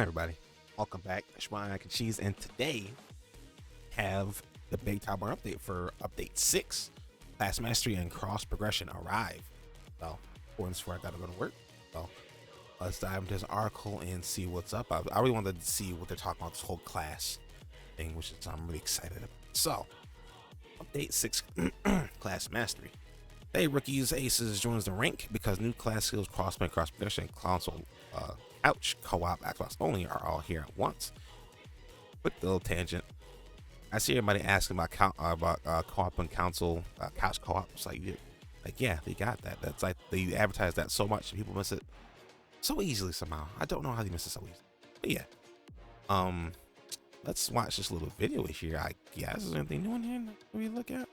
Hi everybody, welcome back. It's Lmacncheese, and today have the big Towerborne update for update 6. Class mastery and cross progression arrive. So, according to where I gotta go to work. So, let's dive into this article and see what's up. I really wanted to see what they're talking about this whole class thing, which is I'm really excited about. So, update 6 class mastery. Hey, rookies, aces joins the rank because new class skills, crossplay, cross progression, console, couch, co-op, Xbox only are all here at once. Quick little tangent. I see everybody asking about co-op and couch co-op. It's like yeah, they got that. That's like they advertise that so much, and people miss it so easily somehow. I don't know how they miss it so easily. But yeah, let's watch this little video here. I guess is there anything new in here that we look at?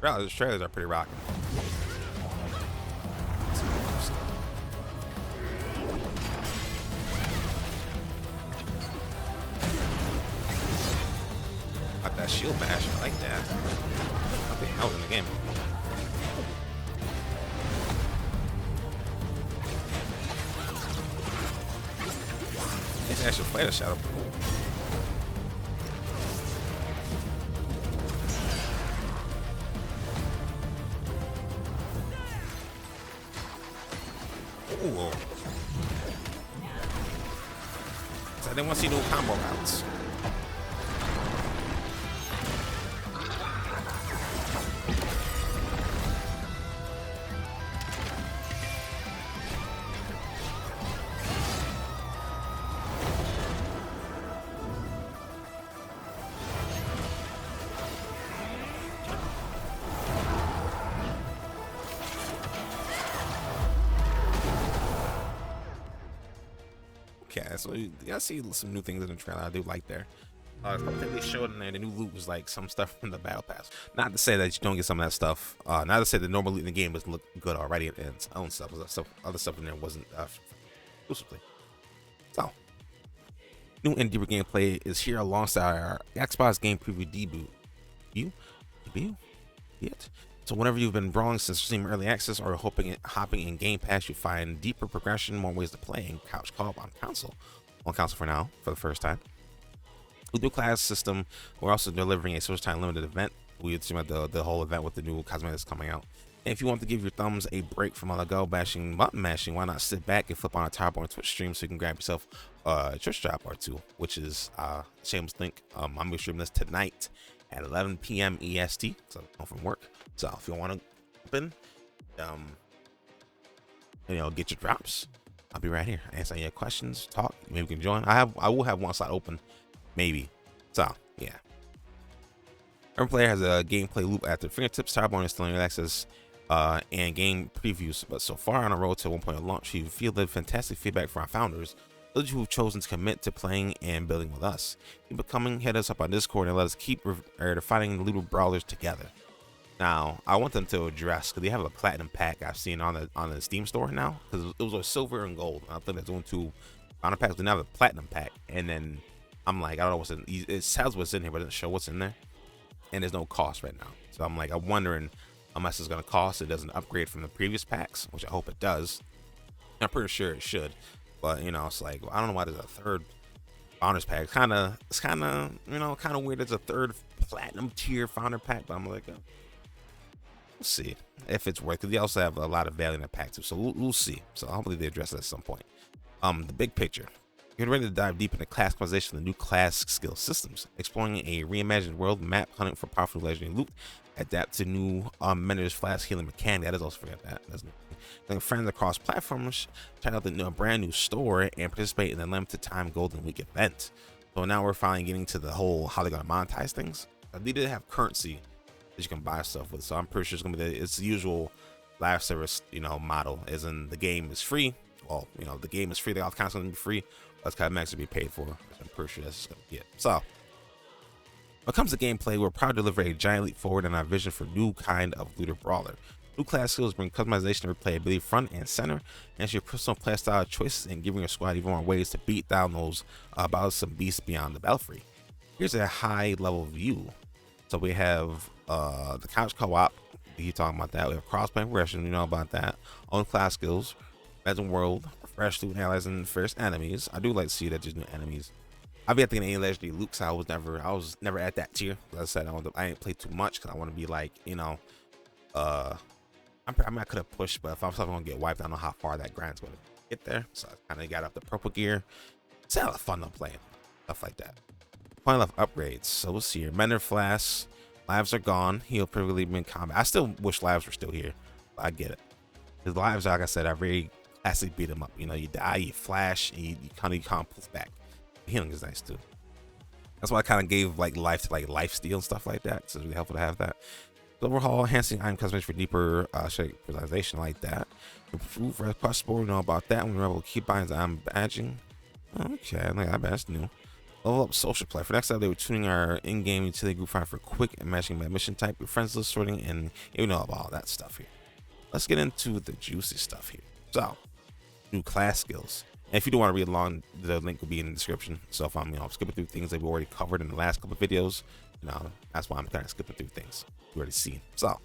Well, those trailers are pretty rocking. Like that shield bash, I like that. I think that was in the game. It's actually play the shadow. Ooh. So I didn't want to see no combo routes. Okay, so you gotta see some new things in the trailer. I do like there. Something they showed in there, the new loot was like some stuff from the battle pass. Not to say that you don't get some of that stuff. Not to say the normal loot in the game doesn't look good already and its own stuff. Other stuff in there wasn't exclusively. So, new in-deeper gameplay is here alongside our Xbox game preview debut. Debut? Yet. So whenever you've been brawling since Steam Early Access or hopping in Game Pass, you find deeper progression, more ways to play, and couch co-op on console. On console for now, for the first time. With the new class system, we're also delivering a social time limited event. We assume about the whole event with the new cosmetics coming out. And if you want to give your thumbs a break from all the go bashing, button mashing, why not sit back and flip on a Towerborne Twitch stream so you can grab yourself a Twitch drop or two, which is shameless link. I'm gonna be streaming this tonight at 11 p.m. EST, so I'm home from work. So if you want to open, get your drops, I'll be right here. Answer your questions, talk. Maybe we can join. I will have one slot open, maybe. So yeah. Every player has a gameplay loop at their fingertips. Towerborne is still in early access and game previews, but so far on a road to 1.0 launch, we've fielded fantastic feedback from our founders, those who've chosen to commit to playing and building with us. Keep it coming. Hit us up on Discord and let us keep fighting little brawlers together. Now, I want them to address because they have a platinum pack I've seen on the Steam store now, because it was a silver and gold. I think that's only two platinum packs. They now have a platinum pack, and then I'm like, I don't know what's in. It says what's in here, but it doesn't show what's in there, and there's no cost right now. So I'm like, I'm wondering how much it's gonna cost. It doesn't upgrade from the previous packs, which I hope it does. I'm pretty sure it should, but it's like, I don't know why there's a third founders pack. It's kind of weird. There's a third platinum tier founder pack, but I'm like. We'll see if it's worth it. They also have a lot of value in the pack too, so we'll see. So hopefully they address it at some point. The big picture. Get ready to dive deep into class customization of the new class skill systems, exploring a reimagined world map, hunting for powerful legendary loot, adapt to new Mentor's flash healing mechanic. That is also forget that. That's new. Friends across platforms, check out the brand new store and participate in the limited time Golden Week event. So now we're finally getting to the whole how they're gonna monetize things. They did have currency that you can buy stuff with, so I'm pretty sure it's gonna be it's the usual live service model, as in the game is free. Well, the game is free, the off constantly be free, but it's kind of max to be paid for. I'm pretty sure that's gonna get. So when it comes to gameplay, we're proud to deliver a giant leap forward in our vision for new kind of looter brawler. New class skills bring customization and replayability front and center, and your personal playstyle choices and giving your squad even more ways to beat down those bothersome beasts beyond the belfry. Here's a high level view. So we have the couch co-op. You talking about that? We have cross-play progression. You know about that. Own class skills, legend world, fresh loot, analyzing first enemies. I do like to see that there's new enemies. I'll be at the any legendary loot. I was never at that tier. As I said, I ain't play too much because I want to be like, you know, I mean, I could have pushed, but if I'm going to get wiped, I don't know how far that grind's going to get there. So I kind of got up the purple gear. It's a lot of fun to play, stuff like that. Point left upgrades. So we'll see here. Mender flasks. Lives are gone. Heal privileged in combat. I still wish lives were still here. But I get it. Because lives, like I said, are very classic beat 'em up. You know, you die, you flash, and you kind of poof back. Healing is nice too. That's why I kind of gave like life to like life steal and stuff like that. So it's really helpful to have that. Overhaul, enhancing item customization for deeper personalization like that. Improve request board, you know about that. When rebel keybinds, I'm badging. Okay, like that badge new. Level up social play. For next time, they were tuning our in-game utility group find for quick and matching by mission type, your friends list sorting, and you know about all that stuff here. Let's get into the juicy stuff here. So, new class skills. And if you do want to read along, the link will be in the description. So if I'm skipping through things that we already covered in the last couple of videos, that's why I'm kind of skipping through things you already seen. So,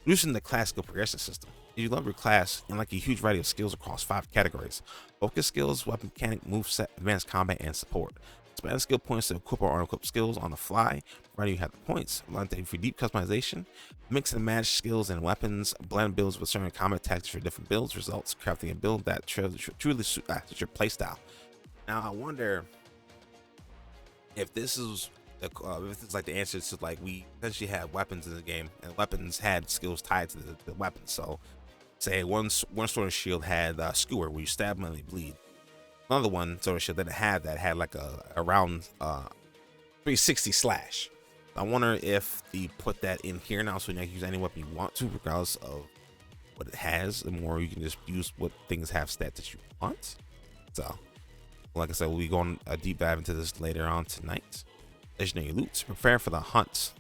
using the class skill progression system. If you love your class, and like a huge variety of skills across 5 categories: focus skills, weapon mechanic, moveset, advanced combat, and support. Spend skill points to equip or unequip skills on the fly, provided you have the points. Allowing for deep customization, mix and match skills and weapons, blend builds with certain combat tactics for different builds, results, crafting a build that truly suits your playstyle. Now, I wonder if this is like the answer to like we essentially had weapons in the game, and weapons had skills tied to the weapon. So, say one sword and shield had skewer, where you stab them and they bleed. Another one sword and shield that had like a around 360 slash. I wonder if they put that in here now, so you can use any weapon you want to, regardless of what it has. The more you can just use what things have stats that you want. So, like I said, we'll be going a deep dive into this later on tonight. Legendary loot. Prepare for the hunt.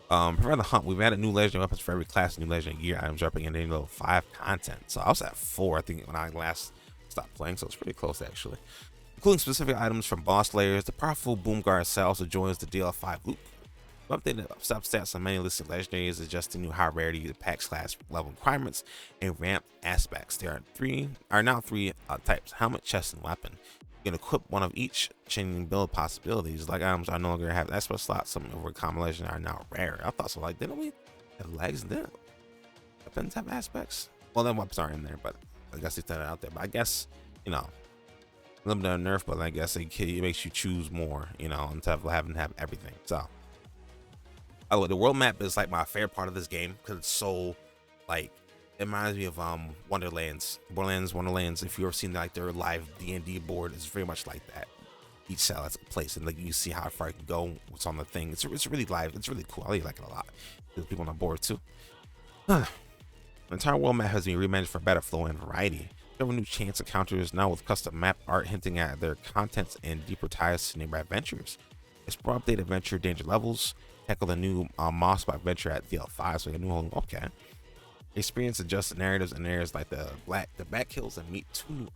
Prepare the hunt. We've added new legendary weapons for every class, new legendary gear items dropping in level 5 content. So I was at 4, I think, when I last stopped playing. So it's pretty close actually. Including specific items from boss layers. The powerful Boomguard cell also joins the DL5 loop. Updated substats on many listed legendaries, adjusting new high rarity to packs class level requirements and ramp aspects. There are now three types: helmet, chest, and weapon. You can equip one of each, changing build possibilities. Like items are no longer have aspect slots. Some of common legend are now rare. I thought so. Like, didn't we have legs? Didn't weapons have aspects? Well, then weapons are in there, but I guess they threw it out there. But I guess limited on nerf, but I guess it makes you choose more, instead of having to have everything. So, the world map is like my favorite part of this game because it's so like. It reminds me of Borderlands Wonderlands. If you've ever seen like their live D&D board, it's very much like that. Each cell has a place, and like you see how far it can go, what's on the thing. It's really live. It's really cool. I really like it a lot. There's people on the board too. The entire world map has been reimagined for better flow and variety. There are new chance encounters now with custom map art hinting at their contents and deeper ties to nearby adventures. Explore update adventure danger levels. Tackle the new Moss by adventure at DL5. So a new home. Okay. Experience adjusted narratives in areas like the back hills and meet two new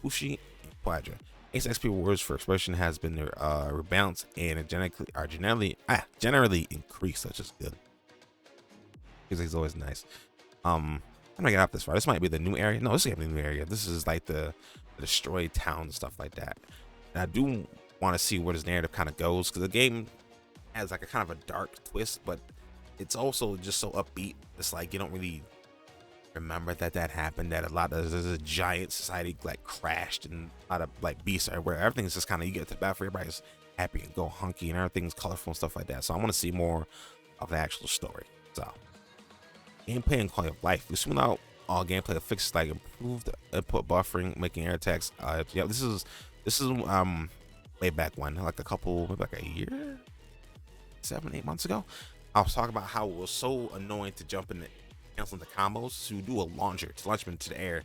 Ushi and Quadra. Ace XP rewards for exploration has been rebalanced and generally increased, which is good. It's always nice. I'm gonna get up this far. This might be the new area. No, this is the new area. This is like the destroyed town and stuff like that. And I do want to see where this narrative kind of goes, because the game has like a kind of a dark twist, but it's also just so upbeat. It's like you don't really remember that happened. That there's a giant society like crashed, and a lot of like beasts everywhere. Everything's just kind of, you get to the battle, everybody's happy and go hunky, and everything's colorful and stuff like that. So I want to see more of the actual story. So gameplay and quality of life. We soon out all gameplay fixes like improved input buffering, making air attacks. Yeah, this is way back when, like maybe like a year, 7-8 months ago. I was talking about how it was so annoying to jump in, canceling the combos, to do a launcher to launch them into the air,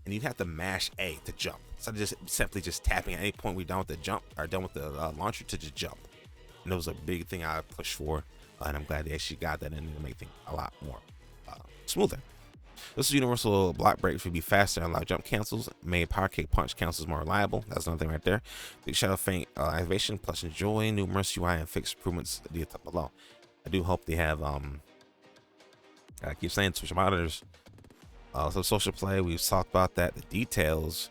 and you'd have to mash A to jump. So just simply tapping at any point we're done with the jump or done with the launcher to just jump. And it was a big thing I pushed for. And I'm glad they actually got that in to make things a lot more smoother. This is universal block break should be faster and allow jump cancels. Made power kick punch cancels more reliable. That's another thing right there. The shadow feint activation plus enjoy numerous UI and fixed improvements at the top below. I do hope they have I keep saying switch monitors. So social play, we've talked about that. The details.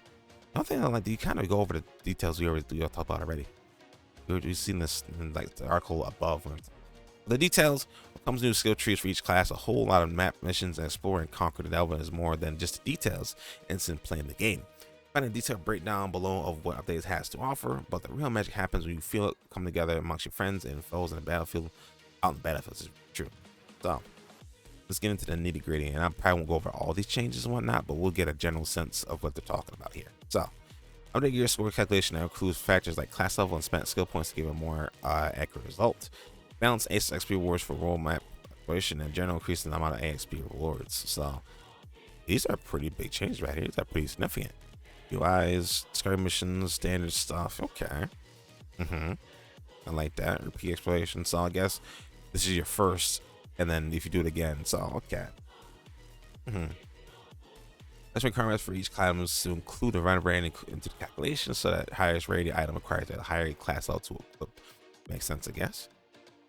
One thing I like, you kind of go over the details we talked about already. We've seen this in like the article above. The details comes new skill trees for each class, a whole lot of map missions, and explore and conquer the delve is more than just the details instant playing the game. Find a detailed breakdown below of what updates has to offer, but the real magic happens when you feel it come together amongst your friends and foes in the battlefield. Out in the battlefield is true. So let's get into the nitty gritty, and I probably won't go over all these changes and whatnot, but we'll get a general sense of what they're talking about here. So update your score calculation that includes factors like class level and spent skill points to give a more accurate result. Balance Ace XP rewards for world map exploration and general increase in the amount of AXP rewards. So these are pretty big changes right here. These are pretty significant. UIs, discovery missions, standard stuff. Okay. I like that. Repeat exploration. So I guess this is your first, and then if you do it again. So okay. Let's make requirements for each class to include a random brand into the calculation, so that highest rated item requires a higher class level to equip. Makes sense, I guess.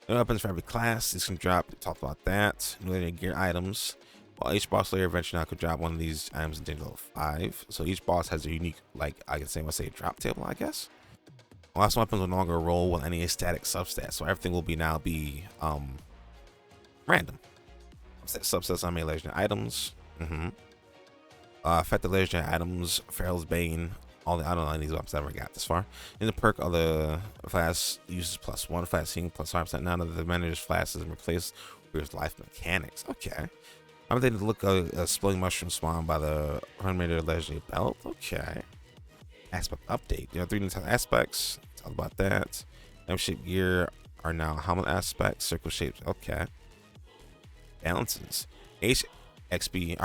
New weapons for every class. This can drop. Talk about that. New gear items. Well, each boss layer eventually now could drop one of these items in level 5. So each boss has a unique, like I can say, let's say, drop table, I guess. Last weapons will no longer roll with any static substats, so everything will be random. Subsets on main legendary items. Effective legendary items. Pharaoh's Bane. I don't know any of these weapons I ever got this far. In the perk of the class uses +1 flash healing plus 5%. None of the manager's flashes is replaced with life mechanics. Okay. I'm thinking to look a exploding mushroom spawn by the 100-meter legendary belt. Okay. Aspect update. There are 3 new aspects. Talk about that. M-shaped gear are now helmet aspects. Circle shapes. Okay. Balances. Ace XP.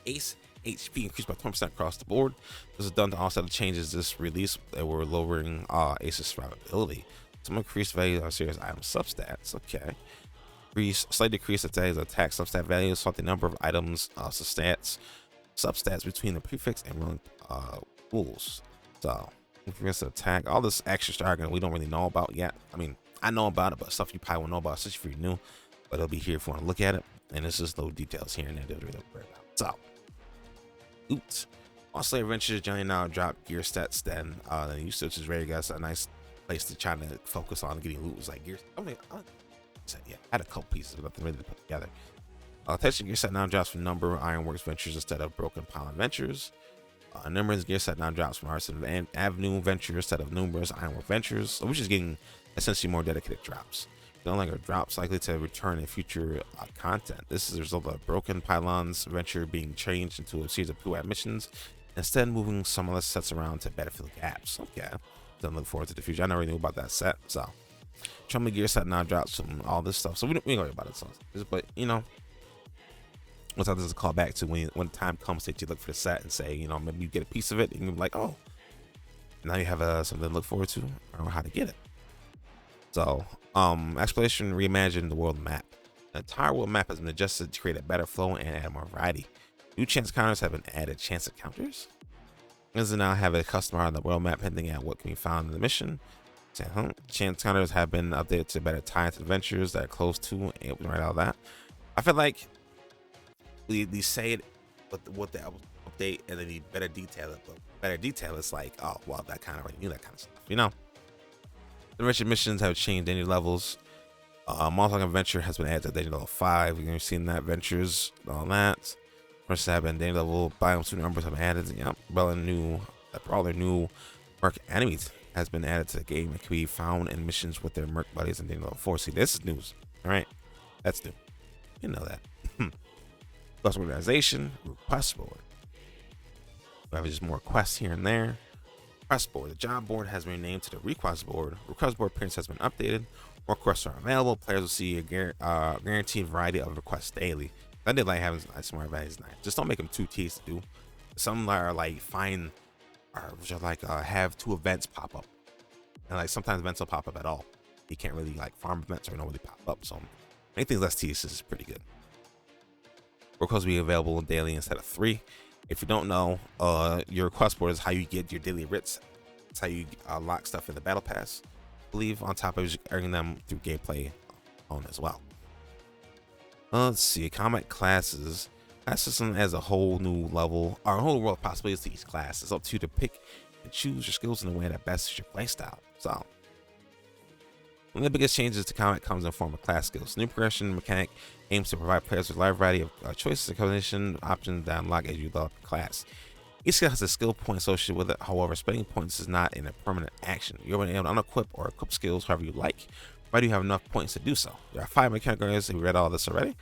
Ace HP increased by 20% across the board. This is done to offset the changes this release that were lowering Ace's survivability. Some increased value on serious item substats. Okay. Slight decrease of today's attack substat values. Swap the number of items substats between the prefix and rolling rules. So increase attack. All this extra jargon we don't really know about yet. I mean, I know about it, but stuff you probably won't know about, especially if you're new. But it'll be here if you want to look at it. And it's just little details here and there that we're really worried about. So, oops. Also, Adventures generally now drop gear stats than used to, which is very good. That's a nice place to try to focus on getting loot. Was like gear. Yeah, I had a couple pieces of nothing really to put together. Attaching gear set now drops from number of Ironworks ventures instead of Broken Pylon ventures. Numerous gear set now drops from Arson and Avenue ventures instead of numerous Ironwork ventures, so which is getting essentially more dedicated drops. No longer drops likely to return in future content. This is the result of Broken Pylons venture being changed into a series of POAP missions, instead moving some other sets around to better fill gaps. Okay, don't look forward to the future. I never knew about that set, so Trump gear set now drops from all this stuff, so we don't worry about it. So, but you know, what's this is a call back to when the time comes that you look for the set and say, you know, maybe you get a piece of it and you're like, oh, now you have something to look forward to or how to get it. So, exploration reimagined the world map. The entire world map has been adjusted to create a better flow and add more variety. New chance counters have been added. Chance encounters. As now have a customer on the world map hinting at what can be found in the mission. Chance counters have been updated to better tie into adventures that are close to and right out of that. I feel like they say it with the update and then they better detail it. But better detail it's like, oh well, that kind of already knew that kind of stuff, you know. The adventure missions have changed danger levels. Montauk Adventure has been added to danger level 5. You've seen that adventures, all that. Missions have been danger level. Biome student numbers have been added. Yep. All their new merc enemies has been added to the game. It can be found in missions with their merc buddies in danger level 4. See, this is news. All right, that's new. You know that. Plus organization, request board. We have just more quests here and there. Request board. The job board has been renamed to the request board. Request board appearance has been updated. More requests are available. Players will see a guaranteed variety of requests daily. I did like having some more varieties. Nice. Just don't make them too tedious to do. Some are like have 2 events pop up. and like sometimes events don't pop up at all. You can't really like farm events or know where they pop up. So anything less tedious is pretty good. Requests will be available daily instead of 3. If you don't know, your request board is how you get your daily writs. It's how you lock stuff in the battle pass. I believe on top of earning them through gameplay on as well. Let's see, combat classes. Class system as a whole new level, or a whole world of possibilities to each class. It's up to you to pick and choose your skills in a way that best suits your playstyle. So, one of the biggest changes to combat comes in the form of class skills. New progression mechanic aims to provide players with a large variety of choices and combination options that unlock as you develop your class. Each skill has a skill point associated with it. However, spending points is not in a permanent action. You're able to unequip or equip skills however you like, provided you have enough points to do so. There are 5 mechanic areas. We read all this already.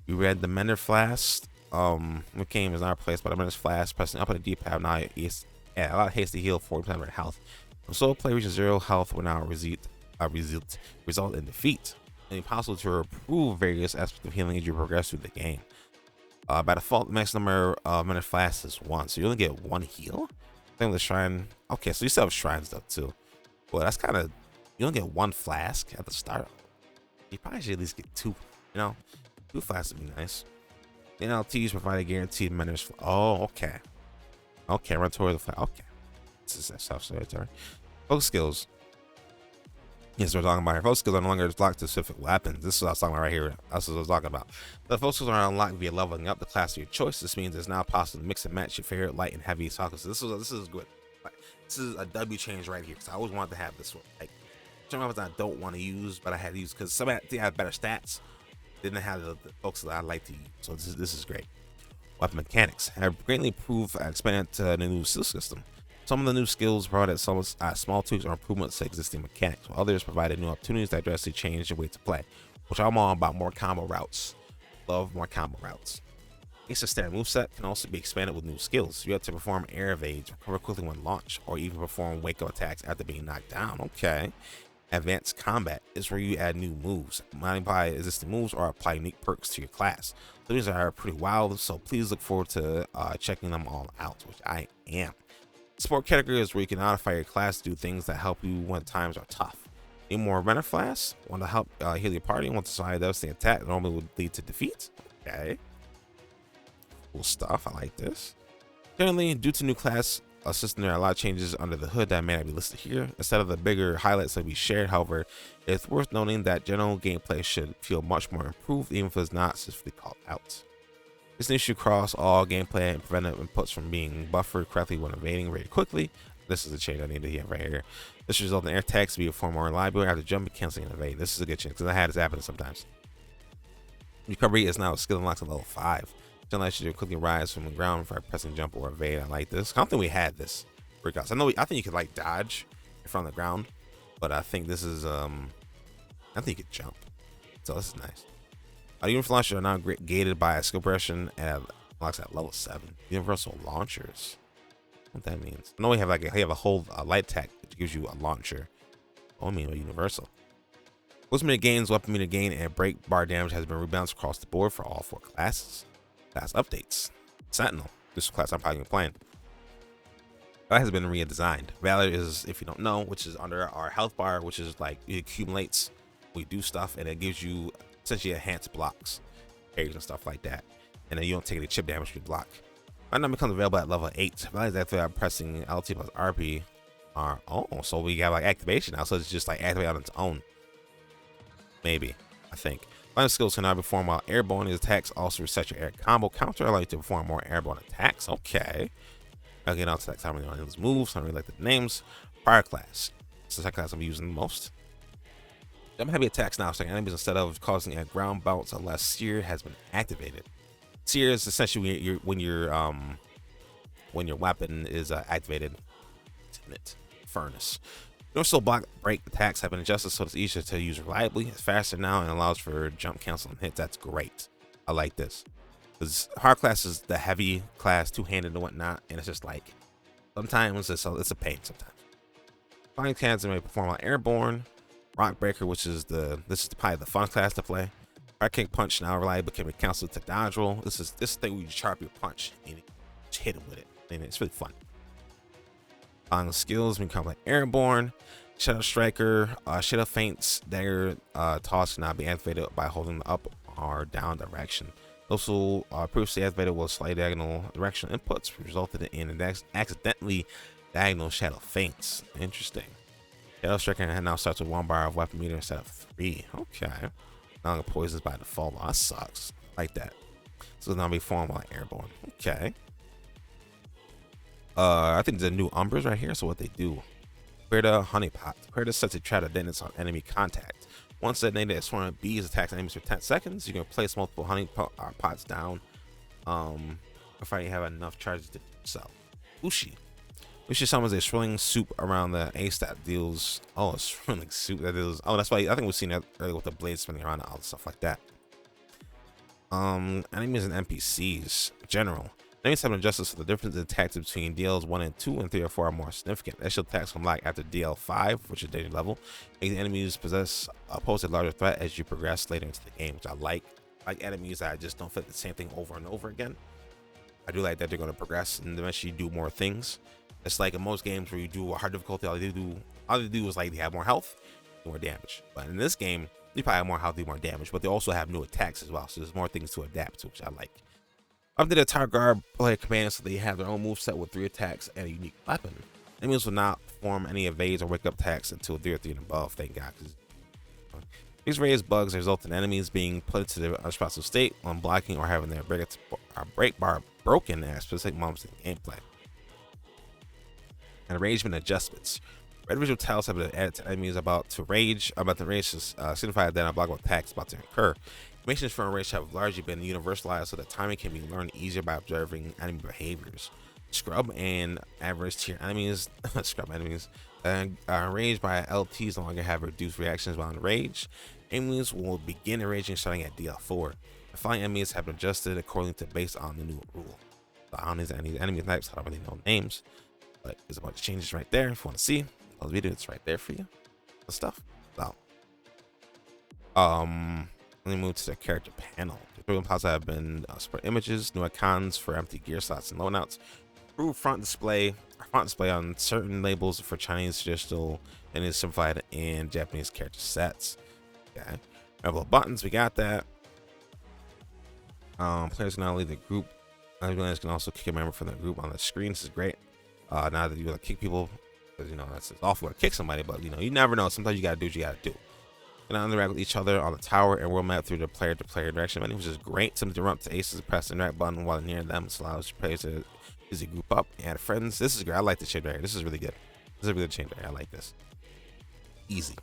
We read the Mender Flask. Game is not replaced by the Mender's Flask. Pressing up on the D-pad now is a lot of hasty heal, 40% of their health. When solo play reaches 0 health will now result in defeat. It is possible to improve various aspects of healing as you progress through the game. By default, the max number of Mender's Flask is 1, so you only get 1 heal. I think the shrine. Okay, so you still have shrines though too. Well, that's kind of, you only get 1 flask at the start. You probably should at least get 2. You know, 2 flasks would be nice. NLTs provide a guaranteed Mender's. Oh, okay. Okay, run toward the flag. Okay. This is self-explanatory. Focus skills. Yes, we're talking about here. Focus skills are no longer locked to specific weapons. This is what I was talking about right here. That's what I was talking about. The focus skills are unlocked via leveling up the class of your choice. This means it's now possible to mix and match your favorite light and heavy focus. This is good. This is a W change right here because I always wanted to have this one. Like, some weapons I don't want to use, but I had to use because some I think I have better stats. Didn't have the focus that I like to use. So this is great. Weapon mechanics have greatly improved and expanded the new skill system. Some of the new skills provided some small tweaks or improvements to existing mechanics, while others provided new opportunities that drastically change the way to play, which I'm all about. More combo routes. Love more combo routes. A standard moveset can also be expanded with new skills. You have to perform air evades, recover quickly when launched, or even perform wake-up attacks after being knocked down. Okay. Advanced combat is where you add new moves, modify existing moves, or apply unique perks to your class. So these are pretty wild, so please look forward to checking them all out, which I am. Support category is where you can modify your class to do things that help you when times are tough. Need more Mentor Flask? Want to help heal your party? Want to survive a devastating attack that normally would lead to defeat? Okay. Cool stuff. I like this. Generally, due to new class system, there are a lot of changes under the hood that may not be listed here. Instead of the bigger highlights that we shared, however, it's worth noting that general gameplay should feel much more improved, even if it's not specifically called out. This new should cross all gameplay and prevent inputs from being buffered correctly when evading very quickly. This is a change I need to have right here. This should result in air attacks to be performed more reliably after jumping, canceling, and evade. This is a good change because I had this happen sometimes. Recovery is now a skill unlocked at level 5. Allows you to quickly rise from the ground by pressing jump or evade. I like this. I don't think we had this workouts. I think you could like dodge from the ground, but I think this is I think you could jump. So this is nice. Universal launchers are now gated by a skill progression and unlocks at level 7. Universal launchers. What that means? I know we have like a whole light attack which gives you a launcher. Oh, I mean a universal. Boost meter gains, weapon meter gain, and break bar damage has been rebalanced across the board for all 4 classes. Class updates. Sentinel. This class I'm probably playing. That has been redesigned. Valor is, if you don't know, which is under our health bar, which is like it accumulates. We do stuff and it gives you essentially enhanced blocks, parries and stuff like that. And then you don't take any chip damage when you block. Right now becomes available at level 8. Valor is after pressing LT plus RP. Oh, so we got like activation now, so it's just like activate on its own. Maybe, I think. Final skills can now be performed while airborne. These attacks also reset your air combo counter, allow you to perform more airborne attacks. Okay. I'll get on to that time on those moves. I don't really like the names. Fire class. This is the class I'm using the most. Jump heavy attacks now, so enemies instead of causing a ground bounce unless sear has been activated. Sear is essentially when your weapon is activated. Furnace. Universal block break attacks have been adjusted so it's easier to use reliably. It's faster now and allows for jump canceling hits. That's great. I like this. Because hard class is the heavy class, two-handed and whatnot, and it's just like sometimes it's a pain sometimes. Flying cans may perform on airborne. Rock breaker, which is probably the fun class to play. Fire kick punch now reliable can be canceled to dodge roll. This thing where you chop your punch and you just hit him with it, and it's really fun. Final skills become like airborne. Shadow Striker, Shadow Feints, dagger toss cannot be activated by holding the up or down direction. Also, previously activated was slight diagonal direction inputs, resulted in an accidentally diagonal Shadow Feints. Interesting. Shadow Striker now starts with 1 bar of weapon meter instead of 3. Okay. Now it poisons by default. Well, that sucks. I like that. So it's now be formed like airborne. Okay. I think the new Umbers right here. So what they do. Clear the honeypot. Clear the sets a trap detonates on enemy contact. Once detonated, a swarm of bees attacks enemies for 10 seconds. You can place multiple honey pots down before you have enough charges to do so. Ushi. Ushi summons a swirling soup around the A stat deals. Oh, a swirling soup that deals. Oh, that's why I think we've seen that earlier with the blades spinning around and all the stuff like that. Enemies and NPCs. General. Enemies have adjusted so the difference in attacks between DLs 1 and 2 and 3 or 4 are more significant. Extra attacks come like after DL 5, which is daily level. Making enemies pose a larger threat as you progress later into the game, which I like. Like enemies that just don't fit the same thing over and over again. I do like that they're going to progress and eventually do more things. It's like in most games where you do a hard difficulty, all they do is like they have more health, more damage. But in this game, they probably have more health, more damage, but they also have new attacks as well. So there's more things to adapt to, which I like. Updated Tower Guard player commands so they have their own moveset with 3 attacks and a unique weapon. Enemies will not perform any evades or wake up attacks until 3 or 3 and above, thank God. These raised bugs result in enemies being put into their unresponsive state when blocking or having their break bar broken at specific moments in gameplay. And arrangement adjustments. Red visual tiles have been added to enemies about to rage to signify that a block of attack is about to occur. Information from rage have largely been universalized so that timing can be learned easier by observing enemy behaviors. Scrub and average tier enemies, enraged by LTs no longer have reduced reactions while enraged. Enemies will begin enraging starting at DL4. The following enemies have been adjusted according to based on the new rule. So I don't need any enemy types, I don't really know names, but there's a bunch of changes right there. If you want to see those videos, it's right there for you. The stuff. So, let me move to the character panel. The program pods have been spread images, new icons for empty gear slots and loadouts. Improved front display on certain labels for Chinese, traditional, and is simplified in Japanese character sets. Okay, level buttons, we got that. Players can now leave the group. Players can also kick a member from the group on the screen. This is great. Now that you gotta kick people, because you know that's awful to kick somebody, but you know you never know. Sometimes you gotta do what you gotta do. Can now interact with each other on the tower and world map through the player-to-player interaction menu, which is great. Simply to run up to aces, press the interact button while near them. This allows players to easily group up and add friends. This is great. I like this change right here. This is really good. This is a really good change right here. I like this. Easy.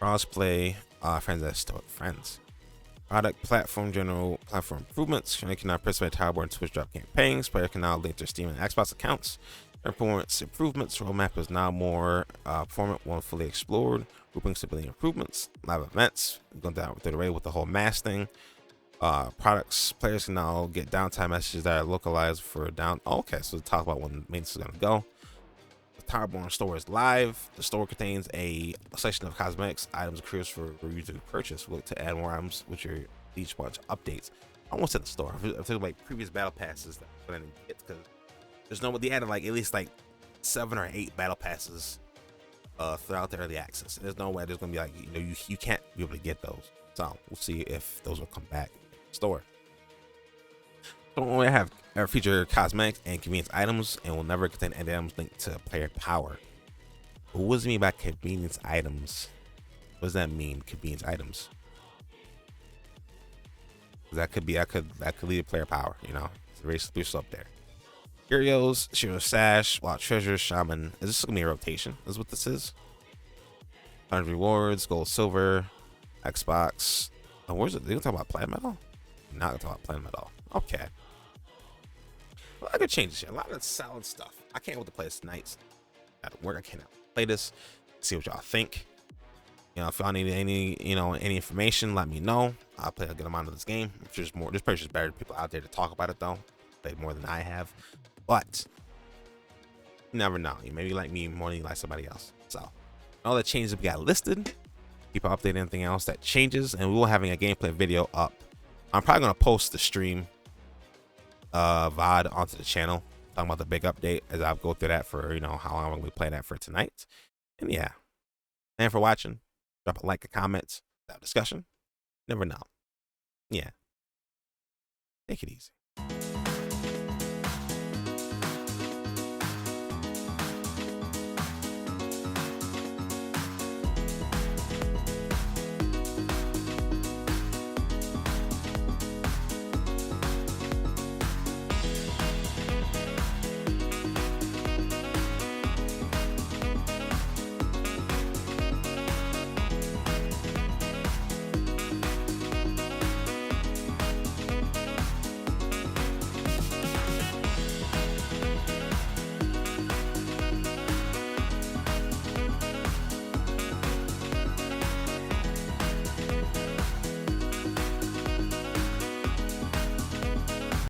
Crossplay, friends as stoic friends. Product platform, general platform improvements. You can now participate in Towerborne Twitch drop campaigns. Players can now link their Steam and Xbox accounts. Performance improvements. Roadmap is now more performant when fully explored. Grouping stability improvements. Live events. Going down through the way with the whole mass thing. Products. Players can now get downtime messages that are localized for down. Oh, okay, so talk about when maintenance is going to go. The Towerborne store is live. The store contains a section of cosmetics, items, and careers for you to purchase. We'll look to add more items, which are each bunch of updates. I almost said the store. I'm talking like previous battle passes that I didn't get because there's no. They added like at least like 7 or 8 battle passes throughout the early access. There's no way there's gonna be like you can't be able to get those. So we'll see if those will come back in the store. Don't only have feature cosmetics and convenience items, and will never contain any items linked to player power. But what does it mean by convenience items? What does that mean? Convenience items? That could be that could lead to player power. You know, it's a race boost up there. Curios, Shiro Sash, Wild Treasure, Shaman. Is this gonna be a rotation? Is what this is? 100 rewards, gold, silver, Xbox. Oh, where's it? They gonna talk about platinum medal? Not gonna talk about platinum medal. Okay. A lot of good changes here. A lot of solid stuff. I can't wait to play this tonight. At work, I cannot play this. See what y'all think. You know, if y'all need any information, let me know. I'll play a good amount of this game. There's probably just better people out there to talk about it though. Played more than I have, but you never know. You maybe like me more than you like somebody else. So all the changes we got listed. Keep updating anything else that changes, and we will having a gameplay video up. I'm probably gonna post the stream VOD onto the channel, talking about the big update as I go through that for how long I'm gonna be playing that for tonight. And yeah, and for watching. Drop a like, a comment, have discussion. Never know. Yeah. Take it easy.